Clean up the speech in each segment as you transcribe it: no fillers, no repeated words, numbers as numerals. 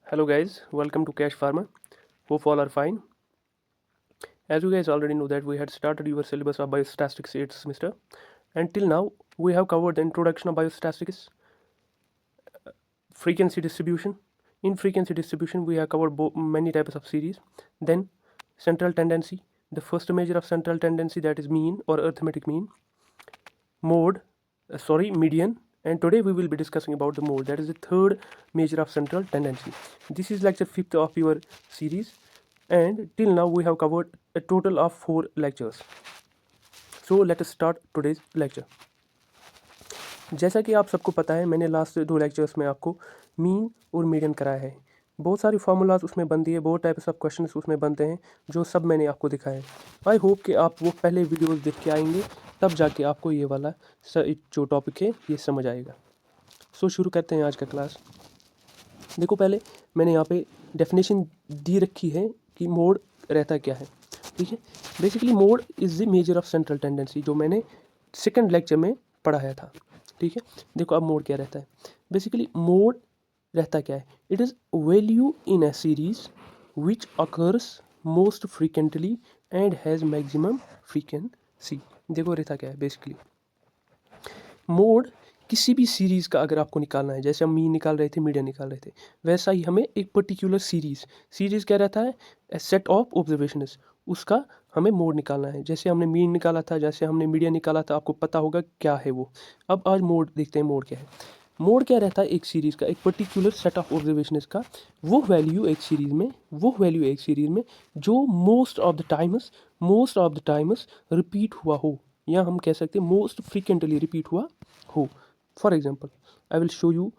Hello guys, welcome to Cash Pharma. Hope all are fine. As you guys already know that we had started your syllabus of biostatistics 8th semester. Until now, we have covered the introduction of biostatistics, frequency distribution. In frequency distribution, we have covered many types of series. Then central tendency, the first measure of central tendency, that is mean or arithmetic mean. Median. And today we will be discussing about the mode, that is the third measure of central tendency. This is lecture 5th of your series, and till now we have covered a total of 4 lectures. So let us start today's lecture. जैसा कि आप सबको पता है, मैंने last 2 lectures में आपको mean और मीडियन कराया है। बहुत सारी फार्मूलाज उसमें बनती है, बहुत टाइप्स ऑफ क्वेश्चंस उसमें बनते हैं, जो सब मैंने आपको दिखाया है। आई होप कि आप वो पहले वीडियोस देख के आएंगे, तब जाके आपको ये वाला जो टॉपिक है ये समझ आएगा। सो शुरू करते हैं आज का क्लास। देखो, पहले मैंने यहाँ पे डेफिनेशन दी रखी है कि मोड रहता क्या है। ठीक है, basically mode is the measure of central tendency, जो मैंने सेकंड लेक्चर में पढ़ाया था। ठीक है, देखो अब मोड क्या रहता है। बेसिकली मोड रहता क्या है, it is value in a series which occurs most frequently and has maximum frequency. देखो रहता क्या है, बेसिकली मोड किसी भी सीरीज़ का अगर आपको निकालना है, जैसे हम मीन निकाल रहे थे, मीडियन निकाल रहे थे, वैसा ही हमें एक पर्टिकुलर सीरीज़ क्या रहता है, ए सेट ऑफ ऑब्जर्वेशंस, उसका हमें मोड निकालना है। जैसे हमने मीन निकाला था, जैसे हमने मीडियन निकाला था, आपको पता होगा क्या है वो। अब आज मोड देखते हैं, मोड क्या है। मोड क्या रहता है, एक सीरीज़ का, एक पर्टिकुलर सेट ऑफ ऑब्जर्वेशंस का वो वैल्यू एक सीरीज़ में जो most of the times repeat हुआ हो, या हम कह सकते हैं मोस्ट फ्रीक्वेंटली रिपीट हुआ हो। For example I will show U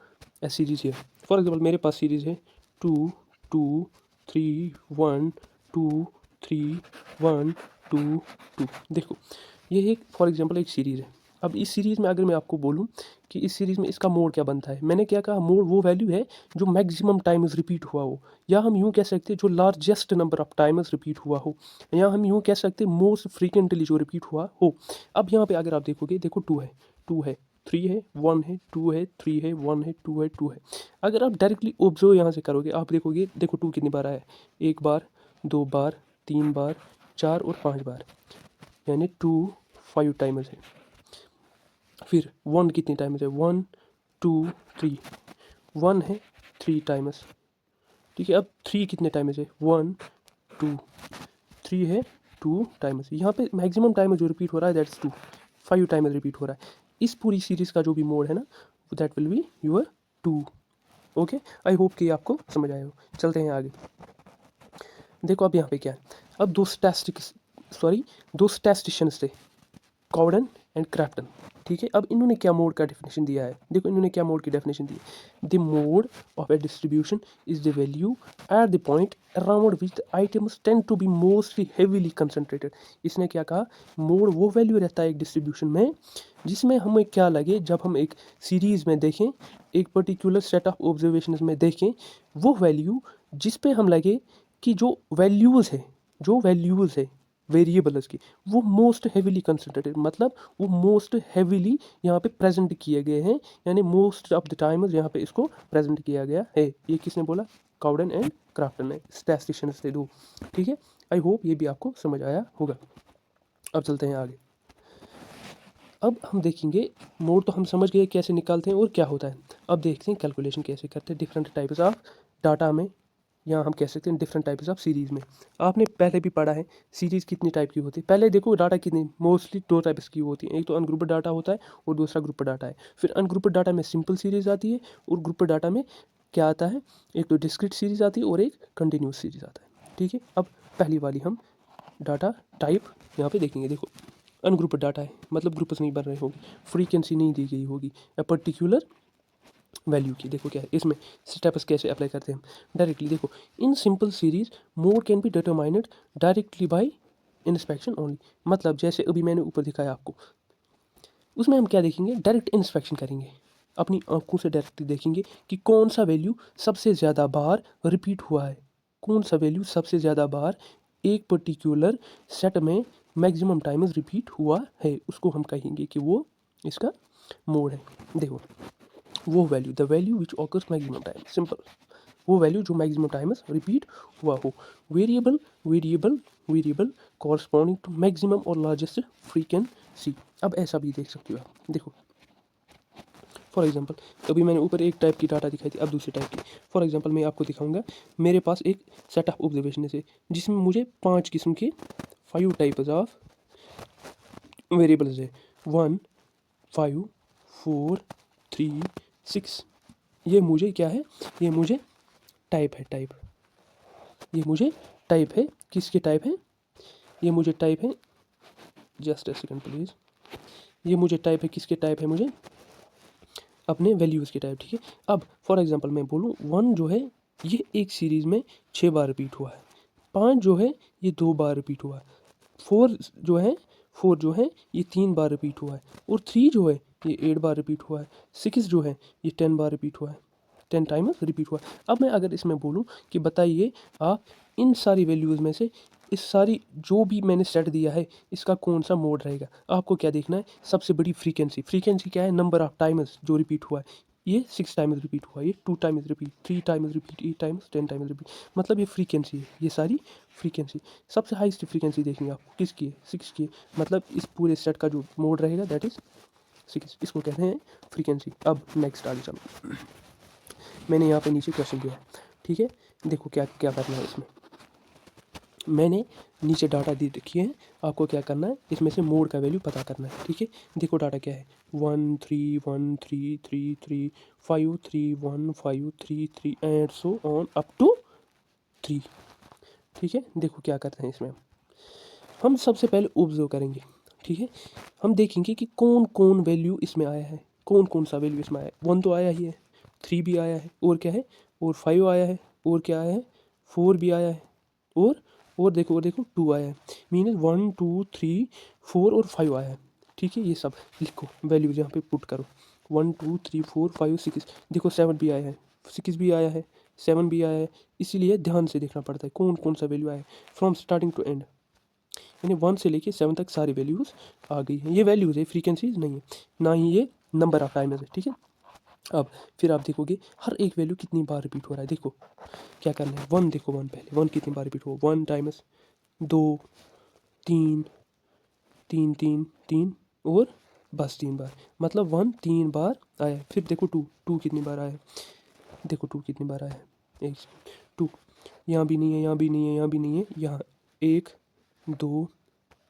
A series here. For example मेरे पास सीरीज है 2 2 3 1 2 3 1 2 2। देखो ये एक फॉर एग्जाम्पल एक सीरीज़ है। अब इस सीरीज़ में अगर मैं आपको बोलूँ कि इस सीरीज़ में इसका मोड क्या बनता है, मैंने क्या कहा, मोड वो वैल्यू है जो मैक्सिमम टाइम्स रिपीट हुआ हो, या हम यूँ कह सकते हैं जो largest number of times repeat हुआ हो, या हम यूँ कह सकते हैं मोस्ट फ्रीक्वेंटली जो रिपीट हुआ हो। अब यहाँ पे अगर आप देखोगे, देखो 2 है 3 है 1 है 2 है 3 है 1 है 2 है 2 है। अगर आप डायरेक्टली ऑब्जर्व यहाँ से करोगे, आप देखोगे, देखो 2 कितनी बार आया है, 1 बार 2 बार 3 बार 4 और 5 बार, यानी 2 5 टाइम्स है। फिर 1 कितनी टाइम्स है, 1 2 3, 1 है 3 टाइम्स। ठीक है, अब 3 कितने टाइम्स है, 1 2, 3 है 2 टाइम्स। यहाँ पे मैक्सिमम टाइम जो रिपीट हो रहा है दैट्स 2, 5 टाइम्स रिपीट हो रहा है। इस पूरी सीरीज़ का जो भी मोड है ना, that will B your 2। Okay, I hope कि आपको समझ आया हो। चलते हैं आगे। देखो अब यहाँ पे क्या है, अब दो स्टैटिस्टिशियंस थे, कॉवडन एंड क्रैप्टन। ठीक है, अब इन्होंने क्या मोड का डेफिनेशन दिया है, देखो इन्होंने क्या मोड की डेफिनेशन दी है। The mode of a distribution is the value at the point around which the items tend to be mostly heavily concentrated. इसने क्या कहा, मोड वो वैल्यू रहता है एक डिस्ट्रीब्यूशन में जिसमें हमें क्या लगे, जब हम एक सीरीज़ में देखें, एक पर्टिकुलर सेट ऑफ ऑब्जर्वेशन में देखें, वो वैल्यू जिस पे हम लगे कि जो वैल्यूज़ है वेरिएबल्स की, वो मोस्ट हेवीली कंसनट्रेटेड, मतलब वो मोस्ट हेवीली यहाँ पे प्रेजेंट किए गए हैं, यानी मोस्ट ऑफ द टाइम्स यहाँ पे इसको प्रेजेंट किया गया है। ये किसने बोला, काउडन एंड क्राफ्टन ने, स्टैटिस्टिशियंस थे 2। ठीक है, आई होप ये भी आपको समझ आया होगा। अब चलते हैं आगे। अब हम देखेंगे, मोड तो हम समझ गए कैसे निकालते हैं और क्या होता है। अब देखते हैं कैलकुलेशन कैसे करते हैं डिफरेंट टाइप्स ऑफ डाटा में, या हम कह सकते हैं डिफरेंट टाइप्स ऑफ सीरीज़ में। आपने पहले भी पढ़ा है सीरीज़ कितनी टाइप की होती है। पहले देखो डाटा कितनी, मोस्टली 2 टाइप्स की होती हैं, एक तो अनग्रुप्ड डाटा होता है और दूसरा ग्रुप डाटा है। फिर अनग्रुप्ड डाटा में सिंपल सीरीज़ आती है, और ग्रुप डाटा में क्या आता है, एक तो डिस्क्रीट सीरीज़ आती है और एक कंटिन्यूस सीरीज़ आता है। ठीक है, अब पहली वाली हम डाटा टाइप यहाँ पे देखेंगे। देखो अनग्रुप्ड डाटा है, मतलब ग्रुप्स नहीं बन रहे होंगे, फ्रीक्वेंसी नहीं दी गई होगी या पर्टिकुलर वैल्यू की। देखो क्या है इसमें, स्टेप्स कैसे अप्लाई करते हैं हम डायरेक्टली। देखो in simple series mode can be determined directly by inspection only. मतलब जैसे अभी मैंने ऊपर दिखाया आपको, उसमें हम क्या देखेंगे, डायरेक्ट इंस्पेक्शन करेंगे, अपनी आंखों से डायरेक्टली देखेंगे कि कौन सा वैल्यू सबसे ज़्यादा बार रिपीट हुआ है, कौन सा वैल्यू सबसे ज़्यादा बार एक पर्टिकुलर सेट में मैक्सिमम टाइम्स रिपीट हुआ है, उसको हम कहेंगे कि वो इसका मोड है। देखो वो value, the value which occurs maximum time, simple. वो वैल्यू जो मैक्सिमम टाइम्स रिपीट हुआ हो। Variable variable variable corresponding to maximum और लार्जेस्ट फ्रीक्वेंसी। अब ऐसा भी देख सकते हो आप, देखो फॉर एग्जांपल अभी मैंने ऊपर एक टाइप की डाटा दिखाई थी, अब दूसरी टाइप की। फॉर एग्जांपल मैं आपको दिखाऊंगा, मेरे पास एक सेट ऑफ ऑब्जर्वेशन है जिसमें मुझे 5 किस्म के 5 टाइप्स ऑफ वेरिएबल्स है, 1 5 4 3 6। ये मुझे क्या है, ये मुझे टाइप है, टाइप, ये मुझे टाइप है, किसके टाइप है, ये मुझे टाइप है, जस्ट अ सेकंड प्लीज़, ये मुझे टाइप है, किसके टाइप है, मुझे अपने वैल्यूज़ के टाइप, ठीक है। अब फॉर एग्जांपल मैं बोलूँ 1 जो है ये एक सीरीज़ में 6 बार रिपीट हुआ है, 5 जो है ये 2 बार रिपीट हुआ है, 4 जो है 4 जो है ये 3 बार रिपीट हुआ है, और 3 जो है ये 8 बार रिपीट हुआ है, 6 जो है ये 10 बार रिपीट हुआ है, 10 टाइम्स रिपीट हुआ है। अब मैं अगर इसमें बोलूँ कि बताइए आप इन सारी वैल्यूज़ में से इस सारी जो भी मैंने सेट दिया है इसका कौन सा मोड रहेगा, आपको क्या देखना है, सबसे बड़ी फ्रीक्वेंसी, फ्रीक्वेंसी क्या है, नंबर ऑफ टाइम्स जो रिपीट हुआ है, ये 6 टाइम्स रिपीट हुआ है, ये 2 times repeat, 3 times repeat, 8 times, 10 times repeat, मतलब ये फ्रीक्वेंसी है, ये सारी फ्रीक्वेंसी। सबसे हाईएस्ट फ्रीक्वेंसी देखनी है आपको किसकी है, 6 की है, मतलब इस पूरे सेट का जो मोड रहेगा दैट इज़ 6, इसको कहते हैं फ्रीक्वेंसी। अब नेक्स्ट आगे चलो, मैंने यहाँ पे नीचे क्वेश्चन दिया है, ठीक है, देखो क्या क्या करना है इसमें, मैंने नीचे डाटा दी रखी है, आपको क्या करना है, इसमें से मोड का वैल्यू पता करना है, ठीक है। देखो डाटा क्या है, 1 3 1 3 3 3 5 3 1 5 3 3 and so on up to 3, ठीक है। देखो क्या करते हैं इसमें, हम सबसे पहले ऑब्जर्व करेंगे, ठीक है, हम देखेंगे कि कौन कौन वैल्यू इसमें आया है, कौन कौन सा वैल्यू इसमें आया है। 1 तो आया ही है, 3 भी आया है, और क्या है, और 5 आया है, और क्या आया है, 4 भी आया है, और देखो 2 आया है, मीन 1 2 3 4 और 5 आया है, ठीक है। ये सब लिखो, वैल्यूज यहाँ पे पुट करो, 1 2 3 4 5 6, देखो 7 भी आया है, 6 भी आया है, 7 भी आया है, इसीलिए ध्यान से देखना पड़ता है कौन कौन सा वैल्यू आया है, फ्रॉम स्टार्टिंग टू एंड, यानी 1 से लेके 7 तक सारी वैल्यूज़ आ गई हैं। ये वैल्यूज़ है, फ्रीक्वेंसीज नहीं है, ना ही ये नंबर ऑफ टाइम्स है, ठीक है। अब फिर आप देखोगे हर एक वैल्यू कितनी बार रिपीट हो रहा है, देखो क्या करना है, 1 देखो, 1 पहले 1 कितनी बार रिपीट हो, 1 टाइम्स 2 3 3 3 3 और बस 3 बार, मतलब 1 3 बार आया है। फिर देखो 2 कितनी बार आया है, देखो 2 कितनी बार आया है, एक 2, यहाँ भी नहीं है, यहाँ भी नहीं है, यहाँ भी नहीं है, यहाँ 1 2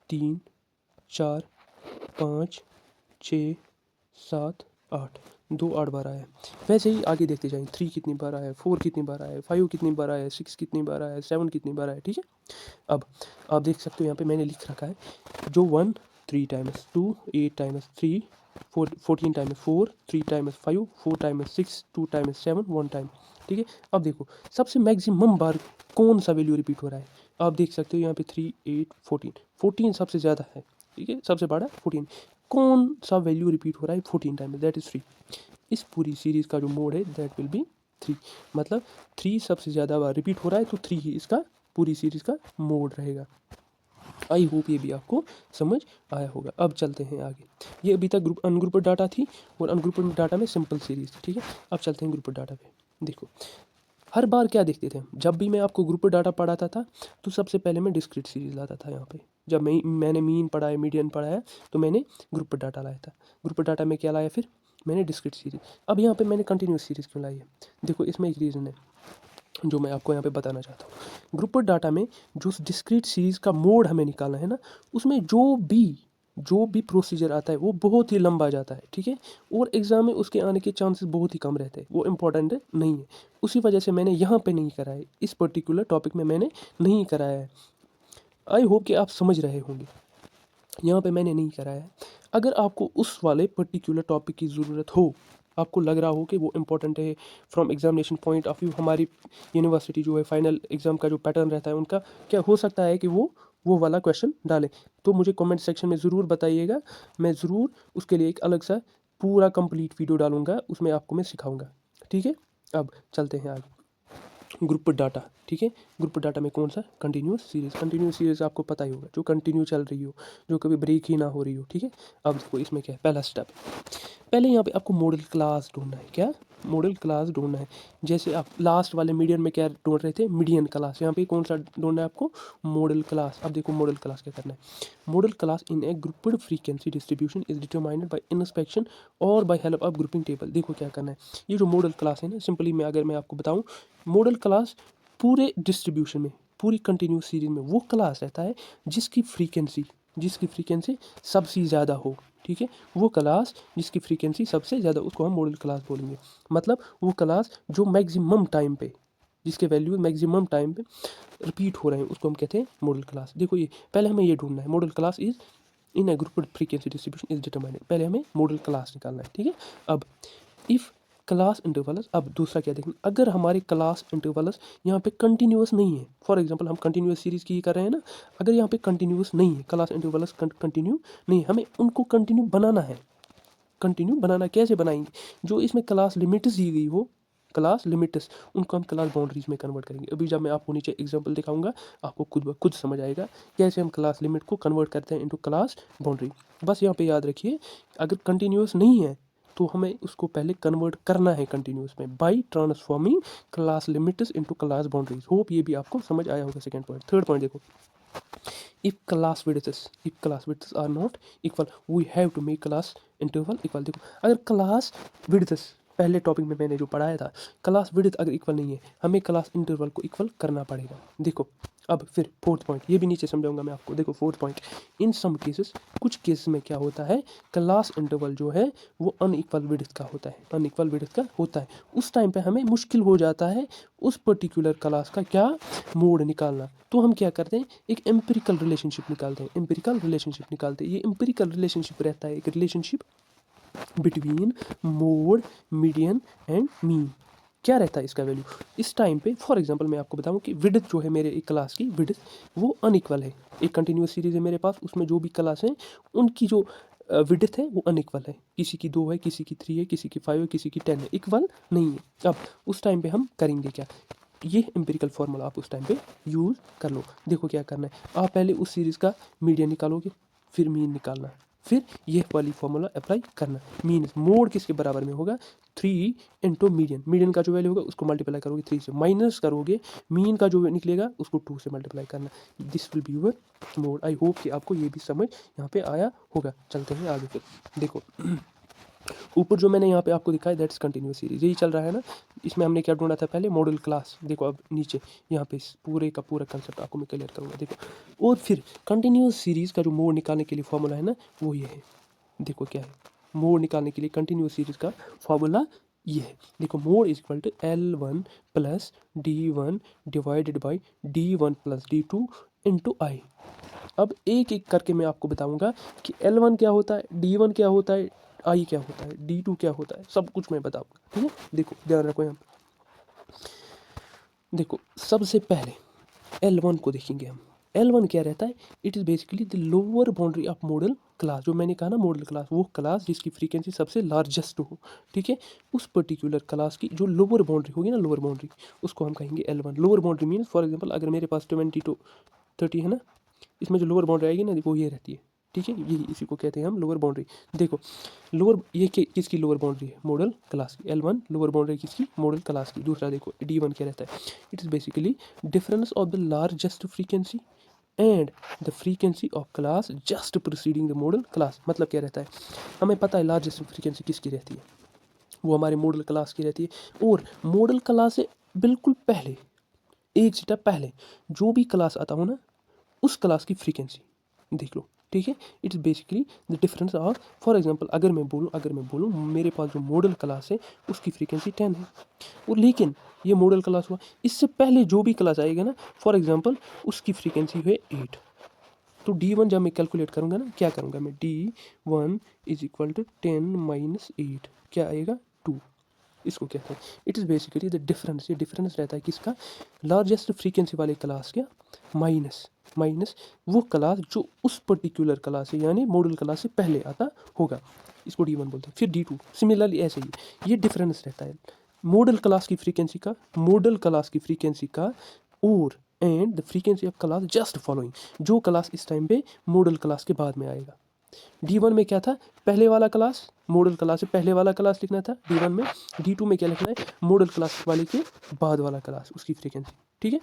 3 4 5 6 7 8, 2 8 बार आया है। वैसे ही आगे देखते जाएंगे, 3 कितनी बार आया है, 4 कितनी बार आया है, 5 कितनी बार आया है, 6 कितनी बार आया है, 7 कितनी बार आया है, ठीक है। अब आप देख सकते हो यहाँ पे मैंने लिख रखा है, जो 1 3 times, 2 8 times, 3 4 14 times, 4 3 times, 5 4 times, 6 2 times, 7 1 time, ठीक है। अब देखो सबसे मैक्सिमम बार कौन सा वैल्यू रिपीट हो रहा है, आप देख सकते हो यहाँ पे 3 8 14, 14 सबसे ज़्यादा है, ठीक है, सबसे बड़ा 14, कौन सा वैल्यू रिपीट हो रहा है 14 टाइम्स, दैट इज़ 3। इस पूरी सीरीज़ का जो मोड है दैट विल बी 3, मतलब 3 सबसे ज़्यादा बार रिपीट हो रहा है तो 3 ही इसका पूरी सीरीज़ का मोड रहेगा। आई होप ये भी आपको समझ आया होगा। अब चलते हैं आगे, ये अभी तक अनग्रुप्ड डाटा थी, और अनग्रुप्ड डाटा में सिंपल सीरीज़ थी, ठीक है। अब चलते हैं ग्रुप्ड डाटा पे। देखो हर बार क्या देखते थे, जब भी मैं आपको ग्रुप डाटा पढ़ाता था तो सबसे पहले मैं डिस्क्रीट सीरीज़ लाता था यहाँ पे, जब मैंने मीन पढ़ा है, मीडियन पढ़ा है, तो मैंने ग्रुप डाटा लाया था। ग्रुप डाटा में क्या लाया, फिर मैंने डिस्क्रीट सीरीज। अब यहाँ पे मैंने कंटिन्यूस सीरीज़ क्यों लाई है, देखो इसमें एक रीज़न है जो मैं आपको यहाँ पे बताना चाहता हूँ। ग्रुप डाटा में जो डिस्क्रीट सीरीज़ का मोड हमें निकालना है ना, उसमें जो भी प्रोसीजर आता है वो बहुत ही लंबा जाता है, ठीक है, और एग्ज़ाम में उसके आने के चांसेस बहुत ही कम रहते हैं, वो इम्पोर्टेंट नहीं है। उसी वजह से मैंने यहाँ पे नहीं कराया है, इस पर्टिकुलर टॉपिक में मैंने नहीं कराया है। आई होप कि आप समझ रहे होंगे, यहाँ पे मैंने नहीं कराया है। अगर आपको उस वाले पर्टिकुलर टॉपिक की ज़रूरत हो, आपको लग रहा हो कि वो इम्पोर्टेंट है from examination point of view, हमारी यूनिवर्सिटी जो है फाइनल एग्ज़ाम का जो पैटर्न रहता है उनका क्या हो सकता है कि वो वाला क्वेश्चन डालें, तो मुझे कमेंट सेक्शन में ज़रूर बताइएगा, मैं ज़रूर उसके लिए एक अलग सा पूरा कंप्लीट वीडियो डालूंगा, उसमें आपको मैं सिखाऊंगा, ठीक है। अब चलते हैं आगे, ग्रुप डाटा, ठीक है। ग्रुप डाटा में कौन सा, कंटिन्यूस सीरीज़ आपको पता ही होगा, जो कंटिन्यू चल रही हो, जो कभी ब्रेक ही ना हो रही हो, ठीक है। अब देखो इसमें क्या है, पहला स्टेप, पहले यहाँ पे आपको मॉडल क्लास ढूंढना है, क्या मॉडल क्लास ढूंढना है। जैसे आप लास्ट वाले मीडियन में क्या ढूंढ रहे थे, मीडियन क्लास, यहाँ पे कौन सा ढूंढना है आपको, मॉडल क्लास। अब देखो मॉडल क्लास क्या करना है। Modal class in a grouped frequency distribution is determined by inspection और by help of grouping table. देखो क्या करना है, ये जो मॉडल क्लास है ना, सिंपली मैं अगर मैं आपको बताऊँ, मॉडल क्लास पूरे डिस्ट्रीब्यूशन में, पूरी कंटिन्यूस सीरीज में वो क्लास रहता है जिसकी फ्रीक्वेंसी सबसे ज़्यादा हो, ठीक है। वो क्लास जिसकी फ्रीक्वेंसी सबसे ज़्यादा, उसको हम मॉडल क्लास बोलेंगे। मतलब वो क्लास जो मैक्सिमम टाइम पे, जिसके वैल्यू मैक्सिमम टाइम पे रिपीट हो रहे हैं, उसको हम कहते हैं मॉडल क्लास। देखो ये पहले हमें ये ढूंढना है, modal class is in A group frequency distribution is determined. पहले हमें मॉडल क्लास निकालना है, ठीक है। अब इफ़ क्लास इंटरवल्स, अब दूसरा क्या देखना, अगर हमारे क्लास इंटरवल्स यहाँ पे कंटिन्यूस नहीं है, फॉर एग्जांपल हम कंटिन्यूस सीरीज की कर रहे हैं ना, अगर यहाँ पे कंटिन्यूस नहीं है, क्लास इंटरवल्स कंटिन्यू नहीं है, हमें उनको कंटिन्यू बनाना है। कंटिन्यू बनाना कैसे बनाएंगे, जो इसमें क्लास लिमिट्स दी गई हो, क्लास लिमिट्स, उनको हम क्लास बाउंड्रीज में कन्वर्ट करेंगे। अभी जब मैं आपको नीचे एग्जांपल दिखाऊंगा, आपको खुद समझ आएगा कैसे हम क्लास लिमिट को कन्वर्ट करते हैं इनटू क्लास बाउंड्री। बस यहाँ पे याद रखिए, अगर कंटिन्यूस नहीं है तो हमें उसको पहले कन्वर्ट करना है कंटिन्यूस में, bye transforming class limits into class boundaries. Hope ये भी आपको समझ आया होगा। Second point. थर्ड पॉइंट देखो, if class widths are not equal we have to make class interval equal। देखो अगर क्लास widths, पहले टॉपिक में मैंने जो पढ़ाया था, क्लास विड्थ अगर इक्वल नहीं है, हमें क्लास इंटरवल को इक्वल करना पड़ेगा। देखो अब फिर फोर्थ पॉइंट, ये भी नीचे समझाऊंगा मैं आपको। देखो फोर्थ पॉइंट, इन सम केसेस, कुछ केसेस में क्या होता है, क्लास इंटरवल जो है वो अनइक्वल विड्थ का होता है, अनइक्वल विड्थ का होता है। उस टाइम पे हमें मुश्किल हो जाता है उस पर्टिकुलर क्लास का क्या मोड निकालना। तो हम क्या करते हैं, एक एम्पिरिकल रिलेशनशिप निकालते हैं, एम्पिरिकल रिलेशनशिप निकालते हैं। ये एम्पिरिकल रिलेशनशिप रहता है, एक relationship between mode, median and mean. क्या रहता है इसका वैल्यू इस टाइम पे, फॉर एग्जांपल मैं आपको बताऊं कि विड्थ जो है मेरे एक क्लास की विड्थ वो अनइक्वल है। एक कंटिन्यूस सीरीज है मेरे पास, उसमें जो भी क्लास हैं उनकी जो विड्थ है वो अनइक्वल है। किसी की 2 है, किसी की 3 है, किसी की 5 है, किसी की 10 है, इक्वल नहीं है। अब उस टाइम पे हम करेंगे क्या, ये एम्पिरिकल फार्मूला आप उस टाइम पे यूज़ कर लो। देखो क्या करना है, आप पहले उस सीरीज़ का मीडियन निकालोगे, फिर मीन निकालना, फिर ये वाली फार्मूला अप्लाई करना। मीन मोड किसके बराबर में होगा, 3 इंटू मीडियन। मीडियन का जो वैल्यू होगा उसको मल्टीप्लाई करोगे 3 से, माइनस करोगे मीन का जो निकलेगा उसको 2 से मल्टीप्लाई करना। This will be your mode. I hope कि आपको ये भी समझ यहाँ पे आया होगा। चलते हैं आगे। फिर देखो ऊपर जो मैंने यहाँ पे आपको दिखाया दैट्स कंटिन्यूस सीरीज, यही चल रहा है ना। इसमें हमने क्या ढूंढा था पहले, मॉडल क्लास। देखो अब नीचे यहाँ पे पूरे का पूरा कंसेप्ट आपको मैं क्लियर करूँगा। देखो और फिर कंटिन्यूस सीरीज का जो मोड निकालने के लिए फॉर्मूला है ना, वो ये है। देखो क्या है, मोड निकालने के लिए कंटिन्यूस सीरीज का फॉर्मूला ये है। देखो mode is equal to L1 plus D1 divided by D1 plus D2 into i. अब एक एक करके मैं आपको बताऊंगा कि L1 क्या होता है, D1 क्या होता है, आई क्या होता है, D2 क्या होता है, सब कुछ मैं बताऊंगा, ठीक है। देखो ध्यान रखो यहाँ, देखो सबसे पहले L1 को देखेंगे हम। L1 क्या रहता है, it is basically the lower boundary of model class. जो मैंने कहा ना मॉडल क्लास, वो क्लास जिसकी फ्रीक्वेंसी सबसे लार्जेस्ट हो, ठीक है। उस पर्टिकुलर क्लास की जो लोअर बाउंड्री होगी ना, लोअर बाउंड्री, उसको हम कहेंगे L1। Lower boundary means for example अगर मेरे पास 20 to 30 है ना, इसमें जो लोअर बाउंड्री आएगी ना वो ये रहती है, ठीक है। यही इसी को कहते हैं हम लोअर बाउंड्री। देखो लोअर ये किसकी लोअर बाउंड्री है, मॉडल क्लास की। L1 लोअर बाउंड्री किसकी, मॉडल क्लास की। दूसरा देखो D1 क्या रहता है, it is basically difference of the largest frequency and the frequency of class just proceeding the model class. मतलब क्या रहता है, हमें पता है लार्जेस्ट फ्रीक्वेंसी किसकी रहती है, वो हमारे मॉडल क्लास की रहती है। और मॉडल क्लास से बिल्कुल पहले, एक स्टेप पहले जो भी क्लास आता हो ना, उस क्लास की फ्रीक्वेंसी देख लो, ठीक है। It's basically the difference of, for example अगर मैं बोलूँ मेरे पास जो मॉडल क्लास है उसकी फ्रीक्वेंसी 10 है, और लेकिन ये मॉडल क्लास हुआ, इससे पहले जो भी क्लास आएगा ना, फॉर एग्जांपल उसकी फ्रीक्वेंसी है 8। तो D1 जब मैं कैलकुलेट करूँगा ना, क्या करूँगा मैं, D1 is equal to 10 minus 8, क्या आएगा 2। इसको कहते हैं, it is basically the difference. ये डिफरेंस रहता है किसका, लार्जेस्ट फ्रीक्वेंसी वाले क्लास का माइनस वो क्लास जो उस पर्टिकुलर क्लास है, यानी मॉडल क्लास से पहले आता होगा, इसको D1 बोलते हैं। फिर D2 सिमिलरली ऐसे ही ये डिफरेंस रहता है मॉडल क्लास की फ्रीक्वेंसी का और and the frequency of class just following, जो क्लास इस टाइम पे मॉडल क्लास के बाद में आएगा। D1 में क्या था, पहले वाला क्लास मॉडल क्लास से पहले वाला क्लास लिखना था D1 में, D2 में क्या लिखना है, मॉडल क्लास वाले के बाद वाला क्लास, उसकी फ्रीक्वेंसी। ठीक है,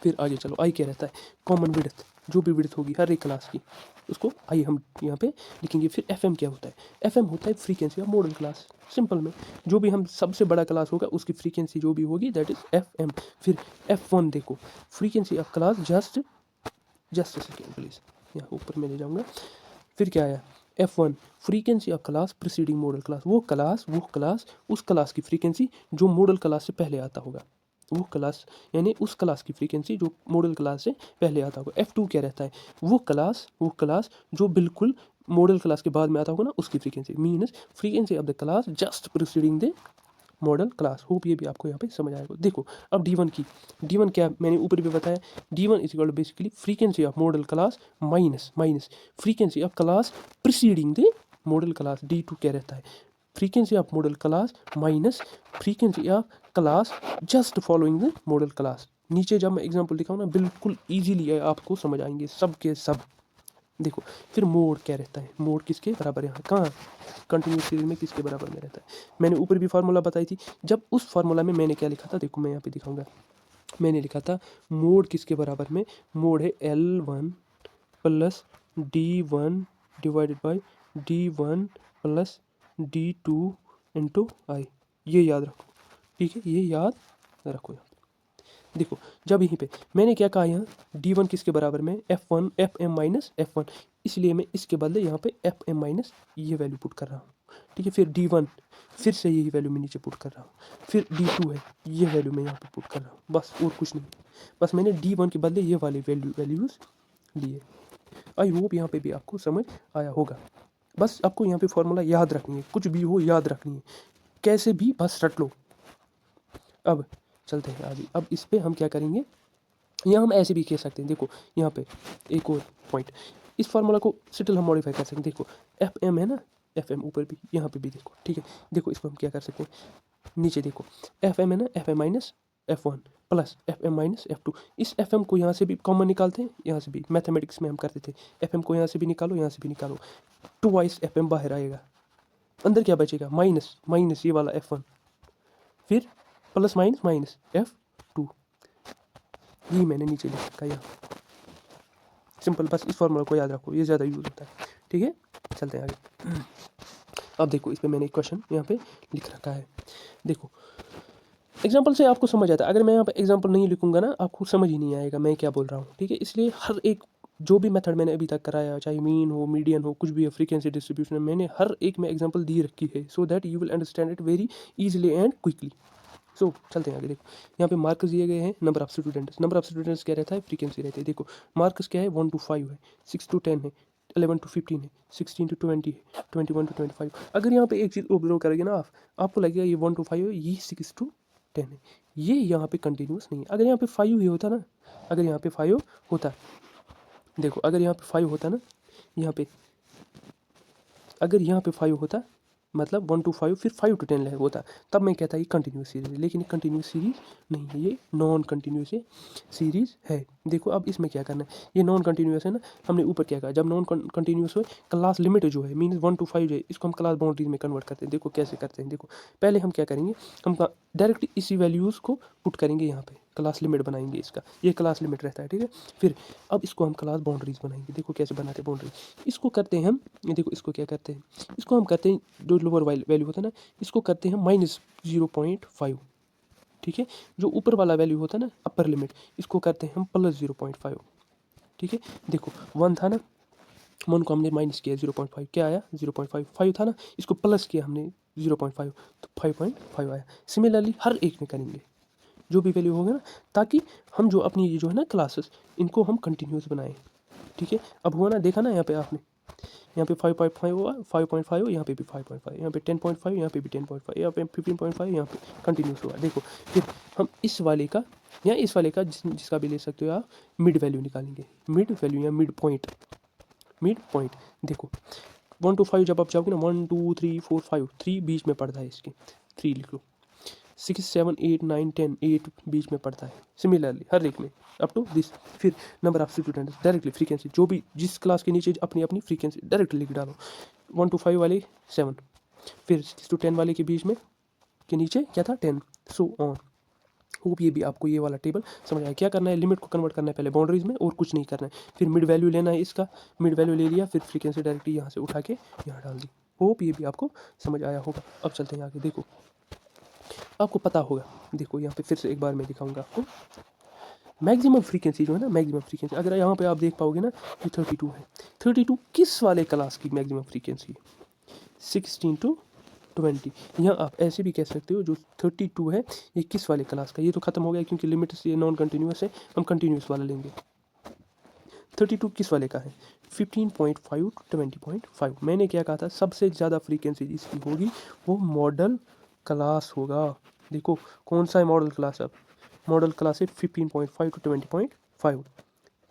फिर आगे चलो, आई क्या रहता है, कॉमन विड्थ, जो भी विड्थ होगी हर एक क्लास की उसको आई हम यहाँ पे लिखेंगे। फिर FM क्या होता है, FM होता है frequency of model class. Simple में जो भी हम सबसे बड़ा क्लास होगा उसकी फ्रीक्वेंसी जो भी होगी दैट इज FM। फिर F1 देखो, frequency of class, just second please, यहाँ ऊपर में ले जाऊँगा। फिर क्या आया, F1 frequency of class preceding model class, वो क्लास उस क्लास की फ्रीक्वेंसी जो मॉडल क्लास से पहले आता होगा, वो क्लास यानी उस क्लास की फ्रीक्वेंसी जो मॉडल क्लास से पहले आता होगा। F2 क्या रहता है, वो क्लास जो बिल्कुल मॉडल क्लास के बाद में आता होगा ना, उसकी frequency, means frequency of the class just preceding the model class. Hope ये भी आपको यहाँ पे समझ आएगा। देखो अब D1 क्या मैंने ऊपर भी बताया, D1 is equal basically frequency of model class minus frequency of class preceding the model class. D2 क्या रहता है, frequency of model class minus frequency of class just following the model class. नीचे जब मैं एग्जांपल दिखाऊँ ना, बिल्कुल easily आपको समझ आएंगे सब के सब। देखो फिर मोड क्या रहता है, मोड किसके बराबर, यहाँ कहाँ कंटिन्यूस सीरीज में किसके बराबर में रहता है। मैंने ऊपर भी फार्मूला बताई थी, जब उस फार्मूला में मैंने क्या लिखा था, देखो मैं यहाँ पे दिखाऊंगा, मैंने लिखा था मोड किसके बराबर में, मोड है L1 plus D1 divided by D1 plus D2 into i. ये याद रखो, ठीक है, ये याद रखो। देखो जब यहीं पे मैंने क्या कहा, यहाँ D1 किसके बराबर में, F1 FM माइनस F1, इसलिए मैं इसके बदले यहाँ पे FM माइनस ये वैल्यू पुट कर रहा हूँ। ठीक है, फिर D1 फिर से यही वैल्यू मैं नीचे पुट कर रहा हूँ, फिर D2 है ये वैल्यू मैं यहाँ पे पुट कर रहा हूँ, बस और कुछ नहीं, बस मैंने D1 के बदले ये वाले वैल्यूज़ लिए। आई होप यहाँ पे भी आपको समझ आया होगा। बस आपको यहाँ पे फॉर्मूला याद रखनी है, कुछ भी हो याद रखनी है, कैसे भी बस रट लो। अब चलते हैं आगे, अब इस पे हम क्या करेंगे, यहाँ हम ऐसे भी कह सकते हैं। देखो यहाँ पे एक और पॉइंट, इस फार्मूला को स्टिल हम मॉडिफाई कर सकते हैं। देखो FM है ना, FM ऊपर भी यहाँ पे भी देखो, ठीक है। देखो इसको हम क्या कर सकते हैं, नीचे देखो FM है ना, FM minus F1 plus FM minus F2, इस FM को यहाँ से भी कॉमन निकालते हैं, यहाँ से भी मैथमेटिक्स में हम करते थे, FM को यहाँ से भी निकालो, यहाँ से भी निकालो, 2 FM बाहर आएगा, अंदर क्या बचेगा, माइनस ये वाला F1, फिर प्लस माइनस F2, यही मैंने नीचे लिख रखा है यहाँ। सिंपल, बस इस फॉर्मूला को याद रखो, ये ज़्यादा यूज़ होता है। ठीक है, चलते हैं आगे। अब देखो इस पर मैंने एक क्वेश्चन यहाँ पे लिख रखा है। देखो एग्जाम्पल से आपको समझ आता है, अगर मैं यहाँ पे एग्जाम्पल नहीं लिखूंगा ना, आपको समझ ही नहीं आएगा मैं क्या बोल रहा हूँ। ठीक है, इसलिए हर एक जो भी मेथड मैंने अभी तक कराया, चाहे मीन हो, मीडियन हो, कुछ भी हो, फ्रीक्वेंसी डिस्ट्रीब्यूशन, मैंने हर एक में एग्जाम्पल दी रखी है, so that you will understand it very easily and quickly. So चलते हैं आगे। देखो यहाँ पे मार्क्स दिए गए हैं, नंबर ऑफ स्टूडेंट्स क्या रहता है, फ्रीक्वेंसी रहती है। देखो मार्क्स क्या है, 1 to 5 है, 6 to 10 है, 11 to 15 है, 16 to 20 है, 21 to 25। अगर यहाँ पे एक चीज़ ऑब्जर्व करेंगे ना आपको लगेगा ये 1 to 5 है, ये 6 to 10 है, ये यहाँ पे कंटिन्यूस नहीं है। अगर यहाँ पे 5 ही होता ना, अगर यहाँ पे 5 होता, देखो अगर यहाँ पे 5 होता ना, यहाँ पे अगर यहाँ पे 5 होता, मतलब 1 to 5 फिर 5 to 10 होता, तब मैं कहता ये कंटिन्यूस सीरीज है। लेकिन ये कंटिन्यूस सीरीज नहीं है, ये नॉन कंटिन्यूस सीरीज है। देखो अब इसमें क्या करना है, ये नॉन कंटिन्यूस है ना, हमने ऊपर क्या कहा, जब नॉन कंटिन्यूस हो क्लास लिमिट जो है मीन्स 1 to 5 जो है, इसको हम क्लास बाउंड्रीज में कन्वर्ट करते हैं। देखो कैसे करते हैं, देखो पहले हम क्या करेंगे, हम डायरेक्ट इसी वैल्यूज़ को पुट करेंगे यहाँ पे, क्लास लिमिट बनाएंगे इसका, ये क्लास लिमिट रहता है। ठीक है, फिर अब इसको हम क्लास बाउंड्रीज बनाएंगे। देखो कैसे बनाते हैं बाउंड्री, इसको करते हैं हम, देखो इसको क्या करते हैं, इसको हम करते हैं जो लोअर वैल्यू होता है ना, इसको करते हैं -0.5। ठीक है, जो ऊपर वाला वैल्यू होता है ना, अपर लिमिट, इसको करते हैं हम +0.5। ठीक है, देखो 1 था ना, 1 को हमने माइनस किया 0.5, क्या आया 0.5, 5 था ना, इसको प्लस किया हमने 0.5, तो 5.5 आया। सिमिलरली हर एक में करेंगे जो भी वैल्यू होगा ना, ताकि हम जो अपनी ये जो है ना क्लासेस, इनको हम कंटिन्यूस बनाएं। ठीक है, अब हुआ ना, देखा ना यहाँ पे आपने, यहाँ पे 5.5 हुआ, 5.5 यहाँ पे भी 5.5, यहाँ पे 10.5, यहाँ पे भी 10.5, यहाँ पे 15.5, यहाँ पे कंटिन्यूस हुआ। देखो फिर हम इस वाले का या इस वाले का जिसका भी ले सकते हो आप, मिड वैल्यू निकालेंगे, मिड वैल्यू या मिड पॉइंट। देखो 1 to 5 जब आप जाओगे ना, 1 2 3 4 5, 3 बीच में पड़ता है इसके, 3 लिख लो, 6 7 8 9 10, 8 बीच में पड़ता है। सिमिलरली हर एक में अप टू दिस। फिर number of students, directly frequency, जो भी जिस क्लास के नीचे अपनी अपनी फ्रीक्वेंसी डायरेक्टली लिख डालो, 1 to 5 वाले 7, फिर 6 to 10 वाले के बीच में के नीचे क्या था 10, सो ऑन। होप ये भी आपको ये वाला टेबल समझ आया। क्या करना है, लिमिट को कन्वर्ट करना है पहले बाउंड्रीज में, और कुछ नहीं करना है। फिर मिड वैल्यू लेना है इसका, मिड वैल्यू ले लिया, फिर फ्रीक्वेंसी डायरेक्टली यहाँ से उठा के यहाँ डाल दी। होप ये भी आपको समझ आया होगा। अब चलते हैं आगे। देखो आपको पता होगा, देखो यहाँ पे फिर से एक बार मैं दिखाऊंगा आपको। मैक्सिमम फ्रीक्वेंसी जो है ना, मैक्सिमम फ्रीक्वेंसी अगर यहाँ पे आप देख पाओगे ना, ये 32 है। 32 किस वाले क्लास की मैक्सिमम फ्रीक्वेंसी है? 16 to 20। यहाँ आप ऐसे भी कह सकते हो जो 32 है ये किस वाले क्लास का। ये तो खत्म हो गया क्योंकि लिमिट से नॉन कंटिन्यूस है, हम कंटिन्यूस वाला लेंगे। 32 किस वाले का है? 15.5 to 20.5। मैंने क्या कहा था, सबसे ज़्यादा फ्रीक्वेंसी जिसकी होगी वो मॉडल क्लास होगा। देखो कौन सा है मॉडल क्लास। अब मॉडल क्लास है 15.5 to 20.5।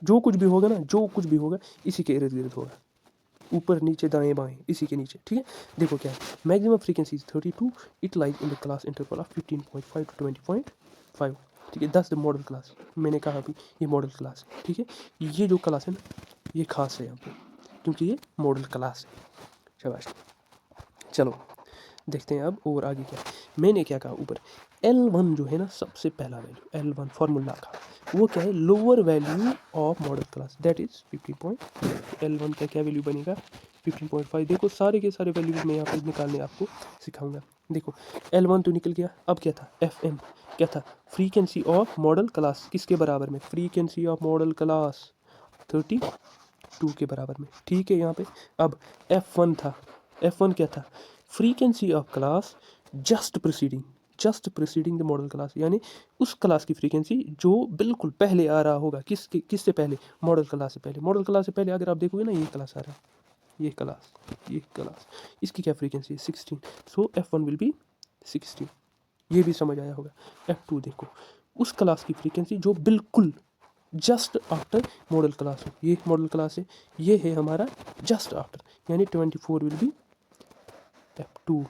जो कुछ भी होगा ना, जो कुछ भी होगा इसी के इर्द गिर्द होगा, ऊपर नीचे दाएं बाएं इसी के नीचे, ठीक है। देखो क्या है, maximum frequency 32, it lies in the class interval of 15.5 to 20.5, ठीक है। 10 मॉडल क्लास, मैंने कहा अभी ये मॉडल क्लास है, ठीक है। ये जो क्लास है ना ये खास है यहाँ पे, क्योंकि ये मॉडल क्लास है। शाबाश। चलो देखते हैं अब और आगे क्या है। मैंने क्या कहा ऊपर, L1 जो है ना सबसे पहला वैल्यू, L1 फार्मूला का वो क्या है, lower value of model class, that is 15. L1 का क्या वैल्यू बनेगा 15.5। देखो सारे के सारे वैल्यूज मैं यहाँ पे निकालने आपको सिखाऊंगा। देखो L1 तो निकल गया। अब क्या था, FM क्या था, फ्रीक्वेंसी ऑफ मॉडल क्लास किसके बराबर में, फ्रीक्वेंसी ऑफ मॉडल क्लास 32 के बराबर में, ठीक है। यहाँ पे अब F1 था, F1 क्या था, frequency of class just preceding the model class, यानी उस क्लास की फ्रीक्वेंसी जो बिल्कुल पहले आ रहा होगा, किससे पहले, मॉडल क्लास से पहले। मॉडल क्लास से पहले अगर आप देखोगे ना, ये क्लास आ रहा है, ये क्लास इसकी क्या फ्रीक्वेंसी है 16, सो F1 विल बी 16। ये भी समझ आया होगा। F2 देखो, उस क्लास की फ्रीक्वेंसी जो बिल्कुल जस्ट आफ्टर मॉडल क्लास हो, ये मॉडल क्लास है, ये है हमारा जस्ट आफ्टर, यानी 24 विल बी F2।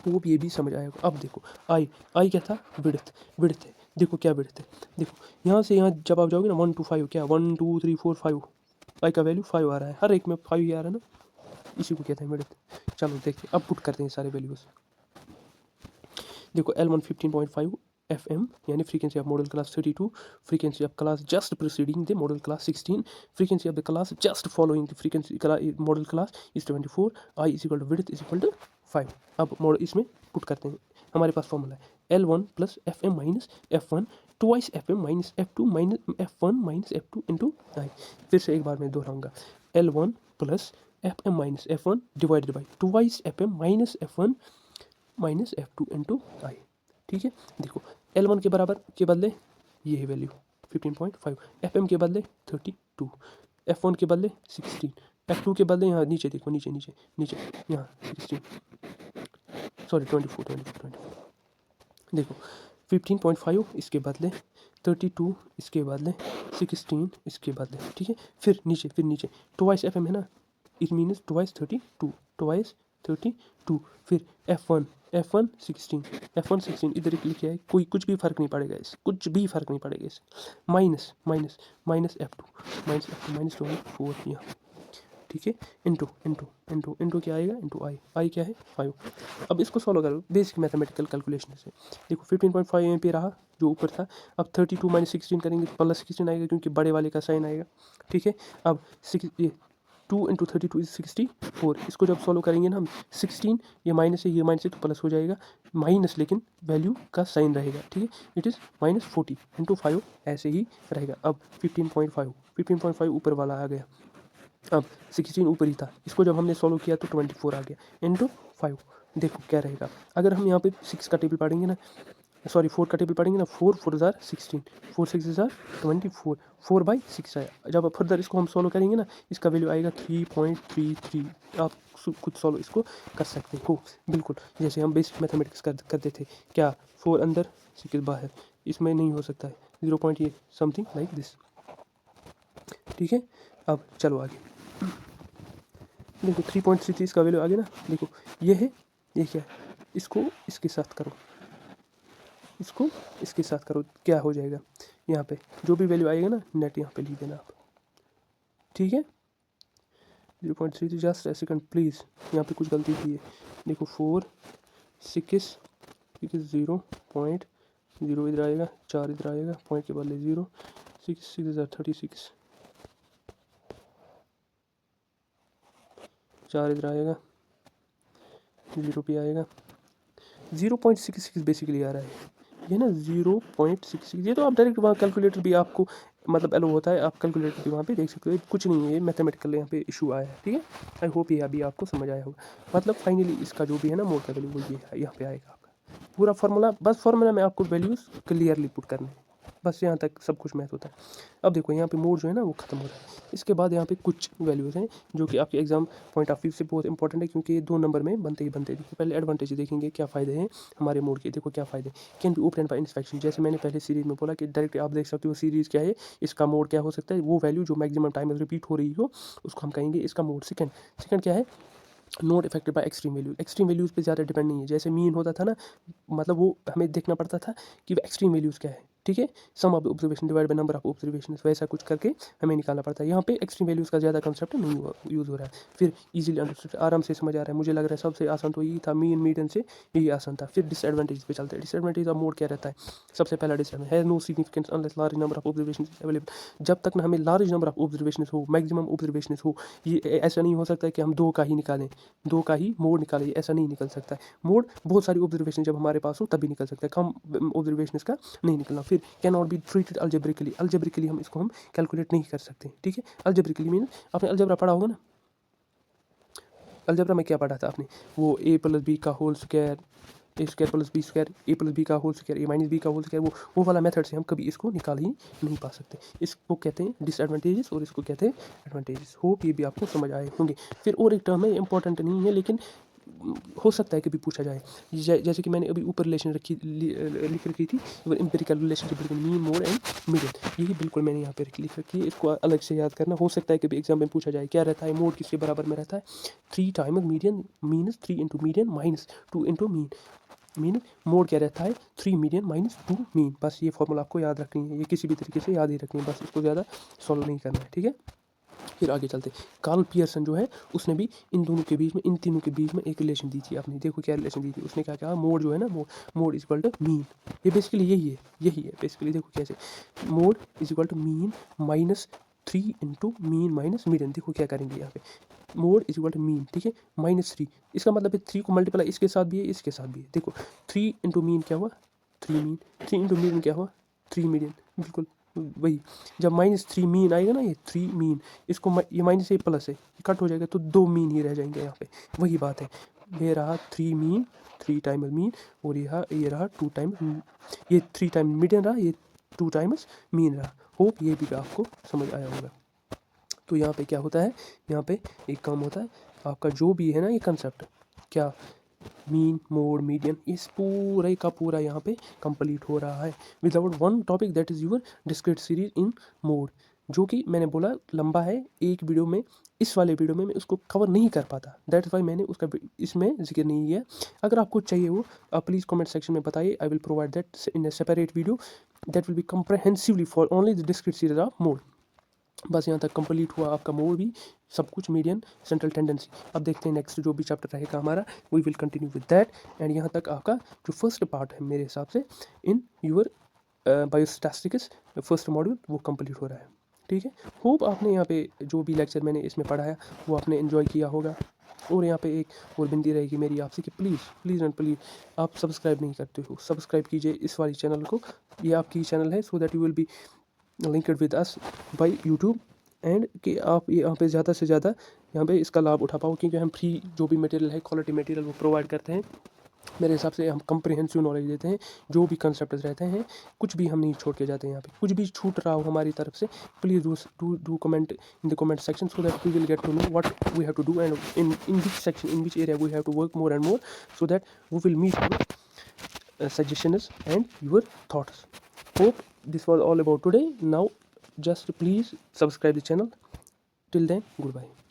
वो भी ये भी समझ आएगा। अब देखो आई क्या था, विड्थ है। देखो क्या विड्थ है, देखो यहाँ से यहाँ जब आप जाओगे ना 1 to 5, क्या 1 2 3 4 5, आई का वैल्यू 5 आ रहा है, हर एक में 5 ही आ रहा है ना, इसी को कहते हैं विड्थ। चलो देखते हैं, अब पुट करते हैं सारे वैल्यूज। देखो L1 15.5 FM, यानी frequency of model class 32, frequency of class just preceding the model class 16, frequency of the class just following the frequency model class is 24, I is equal to width is equal to 5। अब model इसमें put करते हैं, हमारे पास formula है L1 plus FM minus F1 twice FM minus F2 minus F1 minus F2 into i. फिर से एक बार मैं दोहराऊंगा, L1 plus FM minus F1 divided by twice FM minus F1 minus F2 into i, ठीक है। देखो L1 के बराबर के बदले ये है वैल्यू 15.5, FM के बदले 32, F1 के बदले 16, F2 के बदले यहाँ नीचे देखो, नीचे नीचे नीचे यहाँ 16, सॉरी 24। देखो 15.5 इसके बदले 32, इसके बदले 16, इसके बदले, ठीक है। फिर नीचे ट्वाइस FM है ना, इट मीन्स ट्वाइस 32, फिर F1 16 इधर लिखा है, कोई कुछ भी फर्क नहीं पड़ेगा इस माइनस F2 माइनस 24 यहाँ, ठीक है, इंटू क्या आएगा, इंटू आई क्या है 5। अब इसको सॉल्व करो बेसिक मैथमेटिकल कैलकुलेशन से। देखो 15.5 यहाँ पे रहा जो ऊपर था, अब 32 माइनस 16 करेंगे तो प्लस 16 आएगा क्योंकि बड़े वाले का साइन आएगा, ठीक है। अब 2 इंटू 32 इज 64, इसको जब सॉल्व करेंगे ना हम 16, ये माइनस है तो प्लस हो जाएगा, माइनस लेकिन वैल्यू का साइन रहेगा, ठीक है। इट इज़ माइनस 40 इंटू 5 ऐसे ही रहेगा। अब 15.5 ऊपर वाला आ गया, अब 16 ऊपर ही था, इसको जब हमने सॉल्व किया तो 24 आ गया इंटू 5। देखो क्या रहेगा, अगर हम यहाँ पे 6 का टेबल पढ़ेंगे ना, सॉरी 4 का टेबल पढ़ेंगे ना, 4 4 जार 16, 4 6 जार 24, 4/6 आया। जब फर्दर इसको हम सॉल्व करेंगे ना, इसका वैल्यू आएगा 3.33। आप खुद सॉल्व इसको कर सकते हो बिल्कुल, जैसे हम बेसिक मैथमेटिक्स करते थे, क्या 4 अंदर 6 बाहर, इसमें नहीं हो सकता है 0. ये समथिंग लाइक दिस, ठीक है। अब चलो आगे, देखो 3.33 इसका वैल्यू आ गया ना, देखो ये है, ये क्या है, इसको इसके साथ करो, इसको इसके साथ करो, क्या हो जाएगा, यहाँ पे जो भी वैल्यू आएगा ना नेट यहाँ पे लिख देना आप, ठीक है। 0.33 जस्ट ए सेकंड प्लीज़, यहाँ पे कुछ गलती की है, देखो 4 6 6 0.0 इधर आएगा, 4 इधर आएगा, पॉइंट के बदले 0, 6 6 36, 4 इधर आएगा, 0 पे आएगा, 0.66 बेसिकली आ रहा है ये ना, 0.66। ये तो आप डायरेक्ट वहाँ कैलकुलेटर भी आपको मतलब एलो होता है, आप कैलकुलेटर भी वहाँ पे देख सकते हो, कुछ नहीं है, ये मैथमेटिकल यहाँ पे इशू आया है, ठीक है। आई होप ये अभी आपको समझ आया होगा। मतलब फाइनली इसका जो भी है ना मोड का वैल्यू वो ये यहाँ पे आएगा आपका पूरा फार्मूला। बस फार्मूला में आपको वैल्यूज़ क्लियरली पुट करने हैं, बस यहाँ तक सब कुछ मैथ होता है। अब देखो यहाँ पे मोड जो है ना वो खत्म हो रहा है। इसके बाद यहाँ पे कुछ वैल्यूज़ हैं जो कि आपके एग्जाम पॉइंट ऑफ व्यू से बहुत इंपॉर्टेंट है, क्योंकि ये 2 नंबर में बनते ही बनते हैं। देखो पहले एडवांटेज देखेंगे, क्या फ़ायदे हैं हमारे मोड के। देखो क्या फ़ायदे, can be open by inspection. जैसे मैंने पहले सीरीज़ में बोला कि डायरेक्ट आप देख सकते हो सीरीज़ क्या है, इसका मोड क्या हो सकता है। वो वैल्यू जो मैक्सिमम टाइम रिपीट हो रही हो उसको हम कहेंगे इसका मोड। सेकंड क्या है, not affected by extreme values. Extreme values पे ज़्यादा डिपेंड नहीं है। जैसे मीन होता था ना, मतलब वो हमें देखना पड़ता था कि एक्सट्रीम वैल्यूज़ क्या है, ठीक है। Sum of observation divide by number of observation, वैसा कुछ करके हमें निकालना पड़ता है। यहाँ पे एक्सट्रीम वैल्यूज़ का ज़्यादा कंसेप्ट नहीं यूज़ हो रहा है। फिर इजीली अंडरस्टूड, आराम से समझ आ रहा है। मुझे लग रहा है सबसे आसान तो यही था, मीन मीडियन से यही आसान था। फिर डिसएडवांटेज पे चलते हैं। डिसएडवांटेज ऑफ मोड क्या रहता है, सबसे पहला डिसएडवांटेज है no significance unless large number of observation available. जब तक ना हमें लार्ज नंबर ऑफ ऑब्जर्वेशन हो, मैक्सिमम ऑब्जर्वेशन हो, ये ऐसा नहीं हो सकता है कि हम 2 का ही निकालें, 2 का ही मोड निकालें, ऐसा नहीं निकल सकता है। मोड बहुत सारी ऑब्जर्वेशन जब हमारे पास हो तभी निकल सकता है, कम ऑब्जर्वेशन का नहीं निकलना। फिर can not be treated algebraically. Algebraically हम इसको हम कैलकुलेट नहीं कर सकते, ठीक है। अलजेब्रिकली मीन आपने अलजेब्रा पढ़ा होगा ना, अलजेब्रा में क्या पढ़ा था आपने, वो ए प्लस बी का होल स्क्वायर, ए स्क्वायर प्लस बी स्क्वायर, ए प्लस बी का होल स्क्वायर, ए माइनस बी का होल स्क्वायर, वो वाला मेथड से हम कभी इसको निकाल ही नहीं पा सकते। इसको कहते हैं डिसएडवांटेजेस और इसको कहते हैं एडवांटेजेस। होप ये भी आपको समझ आए होंगे। फिर और एक टर्म है, इंपॉर्टेंट नहीं है लेकिन हो सकता है कभी पूछा जाए। जैसे कि मैंने अभी ऊपर रिलेशन लिख रखी थी, empirical relationship between mean mode and median, यही बिल्कुल मैंने यहाँ पे लिख रखी है। इसको अलग से याद करना, हो सकता है कभी एग्जाम में पूछा जाए। क्या रहता है मोड, किसके बराबर में रहता है, 3 times median मीनस 3 into median minus 2 into mean mode क्या रहता है, 3 मीडियन माइनस 2 मीन। बस ये फॉर्मूला आपको याद रखनी है, ये किसी भी तरीके से याद ही रखनी है, बस इसको ज़्यादा सॉल्व नहीं करना है, ठीक है। फिर आगे चलते, कार्ल पियर्सन जो है उसने भी इन दोनों के बीच में, इन तीनों के बीच में एक रिलेशन दी थी। आपने देखो क्या रिलेशन दी थी, उसने क्या कहा, मोड जो है ना, mode is equal to mean. ये बेसिकली यही है बेसिकली। देखो कैसे, mode is equal to mean minus 3 into mean minus median. देखो क्या करेंगे यहाँ पे, mode is equal to mean, ठीक है, -3। इसका मतलब है 3 को मल्टीप्लाई इसके साथ भी है, इसके साथ भी है। देखो 3 इंटू मीन क्या हुआ, 3 मीन, 3 इंटू मीन क्या हुआ, 3 मीडियन। बिल्कुल वही, जब -3 मीन आएगा ना, ये 3 मीन, इसको ये माइनस ये प्लस है, ये कट हो जाएगा तो 2 मीन ही रह जाएंगे यहाँ पे। वही बात है, ये रहा 3 मीन, 3 टाइम्स मीन, और ये रहा 2 टाइम्स, ये 3 टाइम्स मीडियन रहा, ये 2 टाइम्स मीन रहा। होप ये भी आपको समझ आया होगा। तो यहाँ पे क्या होता है, यहाँ पे एक काम होता है आपका जो भी है ना ये कंसेप्ट, क्या मीन मोड मीडियन, इस पूरे का पूरा यहाँ पे कंप्लीट हो रहा है without one topic, that is your discrete series in mode, जो कि मैंने बोला लंबा है। एक वीडियो में, इस वाले वीडियो में मैं उसको कवर नहीं कर पाता, दैट्स वाई मैंने उसका इसमें जिक्र नहीं किया। अगर आपको चाहिए वो आप प्लीज़ कमेंट सेक्शन में बताइए, I will provide that in a separate video that will be comprehensively for only the discrete series of mode. बस यहाँ तक कंप्लीट हुआ आपका मोड भी, सब कुछ, मीडियन, सेंट्रल टेंडेंसी। अब देखते हैं नेक्स्ट जो भी चैप्टर रहेगा हमारा, we will continue with that. And यहाँ तक आपका जो फर्स्ट पार्ट है मेरे हिसाब से in your biostatistics first module वो कंप्लीट हो रहा है, ठीक है। होप आपने यहाँ पे जो भी लेक्चर मैंने इसमें पढ़ाया वो आपने एंजॉय किया होगा। और यहाँ पे एक और विनती रहेगी मेरी आपसे कि प्लीज़ एंड प्लीज़ आप सब्सक्राइब नहीं करते हो, सब्सक्राइब कीजिए इस वाली चैनल को, ये आपकी चैनल है, so that you will be linked with us by YouTube, and कि आप यहाँ पे ज़्यादा से ज़्यादा यहाँ पे इसका लाभ उठा पाओ, क्योंकि हम फ्री जो भी मटेरियल है, क्वालिटी मटेरियल वो प्रोवाइड करते हैं। मेरे हिसाब से हम कम्प्रिहेंसिव नॉलेज देते हैं, जो भी कंसेप्ट रहते हैं कुछ भी हम नहीं छोड़ के जाते हैं। यहाँ पे कुछ भी छूट रहा हो हमारी तरफ से, please do comment in the comment section, so that we will get to know what we have to do and in which section, in which area we have to work more and more, so that we will meet your suggestions and your thoughts. Hope this was all about today. Now just please subscribe the channel. Till then, goodbye.